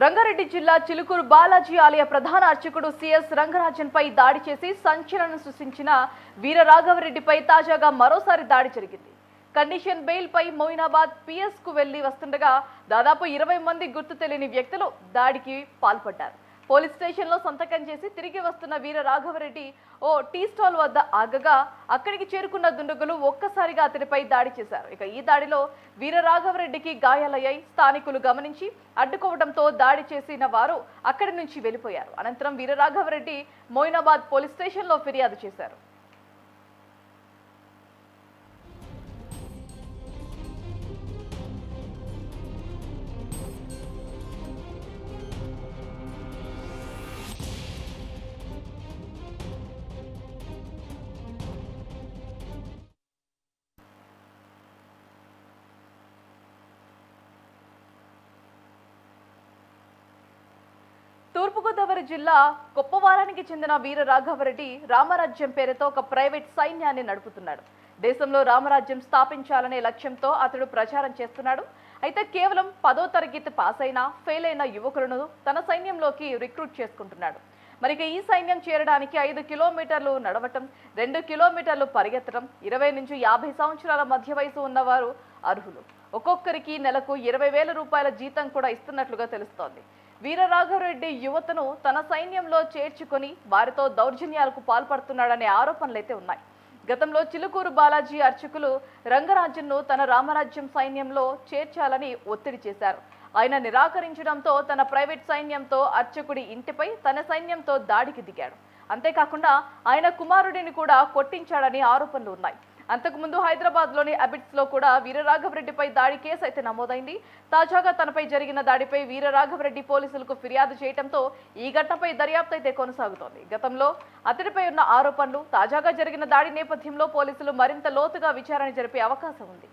రంగారెడ్డి జిల్లా చిలుకూరు బాలాజీ ఆలయ ప్రధాన అర్చకుడు సిఎస్ రంగరాజన్పై దాడి చేసి సంచలనం సృష్టించిన వీర రాఘవరెడ్డిపై తాజాగా మరోసారి దాడి జరిగింది. కండిషన్ బెయిల్ పై మొయినాబాద్ పిఎస్ కు వెళ్లి వస్తుండగా దాదాపు 20 మంది గుర్తు తెలియని వ్యక్తులు దాడికి పాల్పడ్డారు. పోలీస్ స్టేషన్లో సంతకం చేసి తిరిగి వస్తున్న వీర రాఘవరెడ్డి ఓ టీ స్టాల్ వద్ద ఆగగా అక్కడికి చేరుకున్న దుండగులు ఒక్కసారిగా అతడిపై దాడి చేశారు. ఇక ఈ దాడిలో వీర రాఘవరెడ్డికి గాయాలయ్యాయి. స్థానికులు గమనించి అడ్డుకోవడంతో దాడి చేసిన వారు అక్కడి నుంచి వెళ్లిపోయారు. అనంతరం వీర రాఘవరెడ్డి మొయినాబాద్ పోలీస్ స్టేషన్లో ఫిర్యాదు చేశారు. తూర్పుగోదావరి జిల్లా కొప్పవారానికి చెందిన వీర రాఘవరెడ్డి రామరాజ్యం పేరుతో ఒక ప్రైవేట్ సైన్యాన్ని నడుపుతున్నాడు. దేశంలో రామరాజ్యం స్థాపించాలనే లక్ష్యంతో అతడు ప్రచారం చేస్తున్నాడు. అయితే కేవలం 10వ తరగతి పాస్ అయిన ఫెయిల్ అయిన యువకులను తన సైన్యంలోకి రిక్రూట్ చేసుకుంటున్నాడు. మరి ఈ సైన్యం చేరడానికి 5 కిలోమీటర్లు నడవటం, 2 కిలోమీటర్లు పరిగెత్తడం, 20 నుంచి 50 సంవత్సరాల మధ్య వయసు ఉన్నవారు అర్హులు. ఒక్కొక్కరికి నెలకు 20,000 రూపాయల జీతం కూడా ఇస్తున్నట్లుగా తెలుస్తోంది. వీర రాఘవరెడ్డి యువతను తన సైన్యంలో చేర్చుకొని వారితో దౌర్జన్యాలకు పాల్పడుతున్నాడనే ఆరోపణలైతే ఉన్నాయి. గతంలో చిలుకూరు బాలాజీ అర్చకులు రంగరాజన్ను తన రామరాజ్యం సైన్యంలో చేర్చాలని ఒత్తిడి చేశారు. ఆయన నిరాకరించడంతో తన ప్రైవేట్ సైన్యంతో అర్చకుడి ఇంటిపై తన సైన్యంతో దాడికి దిగాడు. అంతేకాకుండా ఆయన కుమారుడిని కూడా కొట్టించాడని ఆరోపణలు ఉన్నాయి. అంతకుముందు హైదరాబాద్లోని అబిట్స్ లో కూడా వీర రాఘవరెడ్డిపై దాడి కేసు అయితే నమోదైంది. తాజాగా తనపై జరిగిన దాడిపై వీర రాఘవరెడ్డి పోలీసులకు ఫిర్యాదు చేయడంతో ఈ ఘటనపై దర్యాప్తు అయితే కొనసాగుతోంది. గతంలో అతడిపై ఉన్న ఆరోపణలు, తాజాగా జరిగిన దాడి నేపథ్యంలో పోలీసులు మరింత లోతుగా విచారణ జరిపే అవకాశం ఉంది.